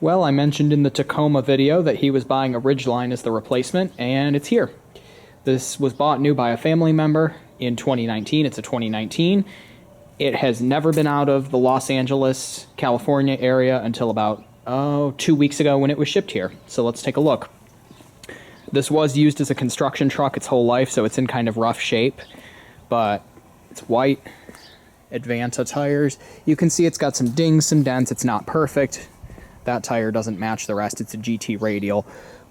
Well, I mentioned in the Tacoma video that he was buying a Ridgeline as the replacement, and it's here. This was bought new by a family member in 2019. It's a 2019. It has never been out of the Los Angeles, California area until about 2 weeks ago when it was shipped here. So let's take a look. This was used as a construction truck its whole life, so it's in kind of rough shape, but it's white. Advanta tires. You can see it's got some dings, some dents. It's not perfect. That tire doesn't match the rest. It's a GT radial,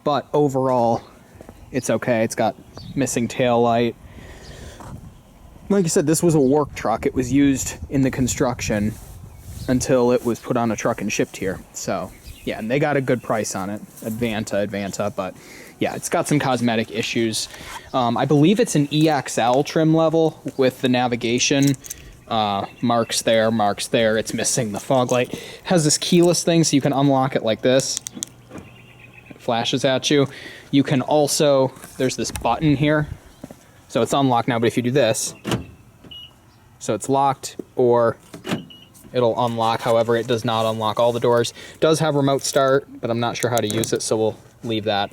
but overall it's okay. It's got missing tail light. Like I said, this was a work truck. It was used in the construction until it was put on a truck and shipped here. So yeah, and they got a good price on it. Advanta, but yeah, it's got some cosmetic issues. I believe it's an EXL trim level with the navigation. Marks there, marks there. It's missing the fog light. It has this keyless thing, so you can unlock it like this. It flashes at you. You can also, there's this button here. So it's unlocked now, but if you do this, so it's locked, or it'll unlock. However, it does not unlock all the doors. It does have remote start, but I'm not sure how to use it, so we'll leave that.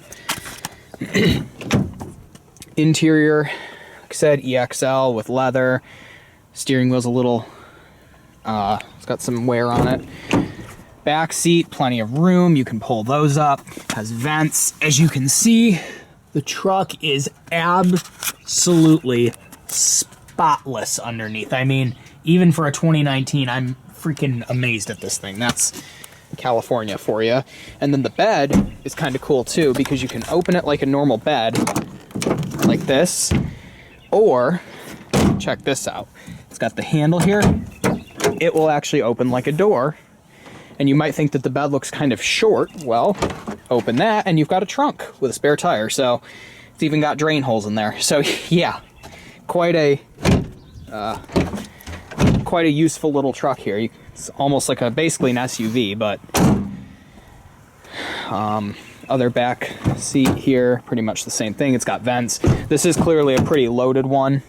Interior, like I said, EXL with leather. Steering wheel's a little, it's got some wear on it. Back seat, plenty of room. You can pull those up. Has vents. As you can see, the truck is absolutely spotless underneath. I mean, even for a 2019, I'm freaking amazed at this thing. That's California for you. And then the bed is kind of cool too, because you can open it like a normal bed, like this, or check this out. It's got the handle here. It will actually open like a door. And you might think that the bed looks kind of short. Well, open that and you've got a trunk with a spare tire. So it's even got drain holes in there. So yeah, quite a useful little truck here. It's almost like basically an SUV, but other back seat here, pretty much the same thing. It's got vents. This is clearly a pretty loaded one.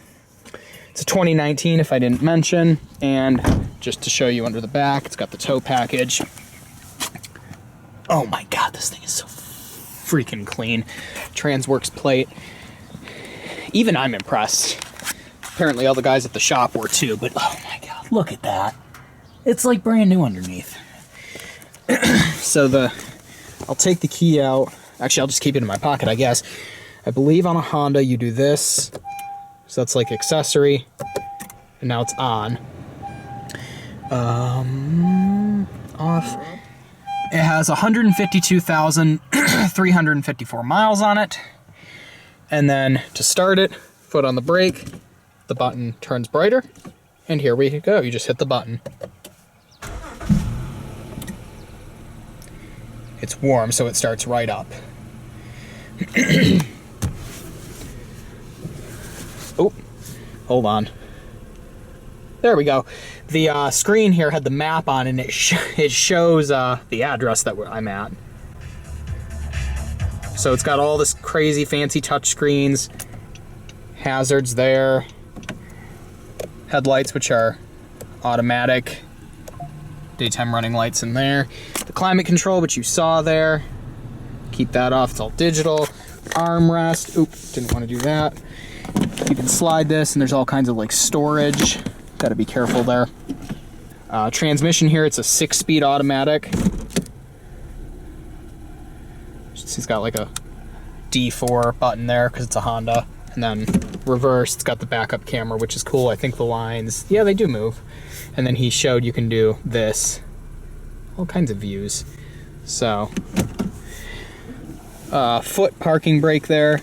It's a 2019, if I didn't mention, and just to show you under the back, it's got the tow package. Oh my god, this thing is so freaking clean. Transworks plate. Even I'm impressed. Apparently all the guys at the shop were too, but oh my god, look at that. It's like brand new underneath. So I'll take the key out. Actually, I'll just keep it in my pocket, I guess. I believe on a Honda you do this. So that's like accessory, and now it's on. Off. It has 152,354 miles on it. And then to start it, foot on the brake, the button turns brighter, and here we go. You just hit the button. It's warm, so it starts right up. Oh, hold on. There we go. The screen here had the map on, and it shows the address that I'm at. So it's got all this crazy fancy touch screens, hazards there, headlights which are automatic, daytime running lights in there, the climate control which you saw there, keep that off, it's all digital, armrest, oop, didn't want to do that. You can slide this, and there's all kinds of like storage. Got to be careful there. Transmission here, it's a 6-speed automatic. It's got like a D4 button there because it's a Honda. And then reverse, it's got the backup camera, which is cool. I think the lines, yeah, they do move. And then he showed you can do this. All kinds of views. So, foot parking brake there.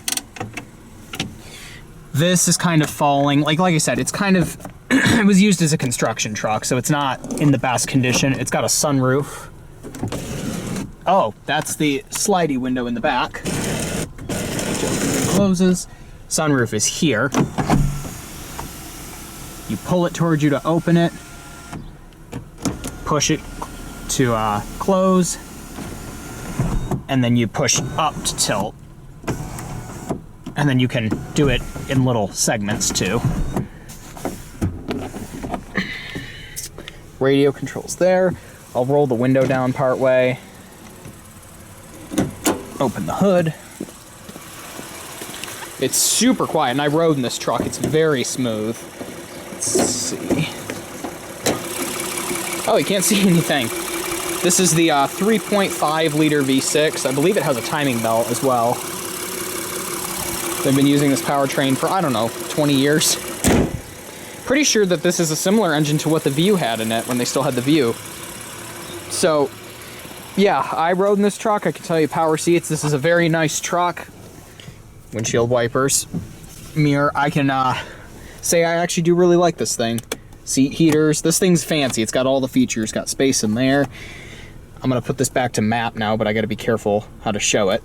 This is kind of falling, like I said, it's kind of, it was used as a construction truck, so it's not in the best condition. It's got a sunroof. Oh, that's the slidey window in the back. Which opens and closes. Sunroof is here. You pull it towards you to open it. Push it to close. And then you push up to tilt. And then you can do it in little segments too. Radio controls there. I'll roll the window down part way. Open the hood. It's super quiet, and I rode in this truck. It's very smooth. Let's see. Oh, you can't see anything. This is the 3.5 liter V6. I believe it has a timing belt as well. They've been using this powertrain for, I don't know, 20 years. Pretty sure that this is a similar engine to what the View had in it when they still had the View. So, yeah, I rode in this truck. I can tell you power seats. This is a very nice truck. Windshield wipers, mirror. I can say I actually do really like this thing. Seat heaters. This thing's fancy. It's got all the features. Got space in there. I'm going to put this back to map now, but I got to be careful how to show it.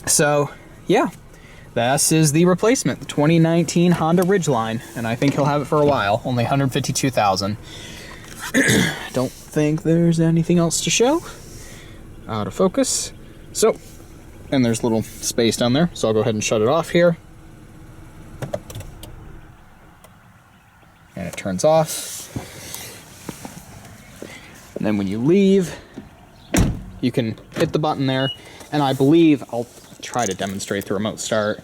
So, yeah. This is the replacement, the 2019 Honda Ridgeline, and I think he'll have it for a while. Only 152,000. Don't think there's anything else to show. Out of focus. So, and there's a little space down there, so I'll go ahead and shut it off here. And it turns off. And then when you leave, you can hit the button there, and I believe I'll try to demonstrate the remote start.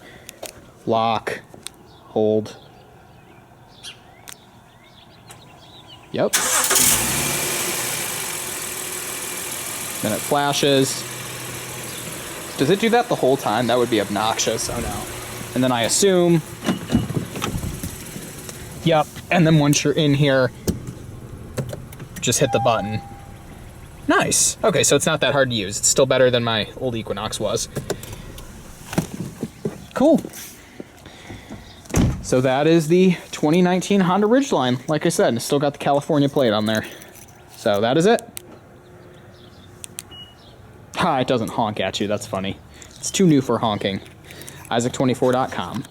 Lock, hold. Yep. Then it flashes. Does it do that the whole time? That would be obnoxious. Oh no. And then I assume. Yep. And then once you're in here, just hit the button. Nice. Okay, so it's not that hard to use. It's still better than my old Equinox was. Cool. So that is the 2019 Honda Ridgeline. Like I said, it's still got the California plate on there. So that is it. Ha, it doesn't honk at you. That's funny. It's too new for honking. Isaac24.com.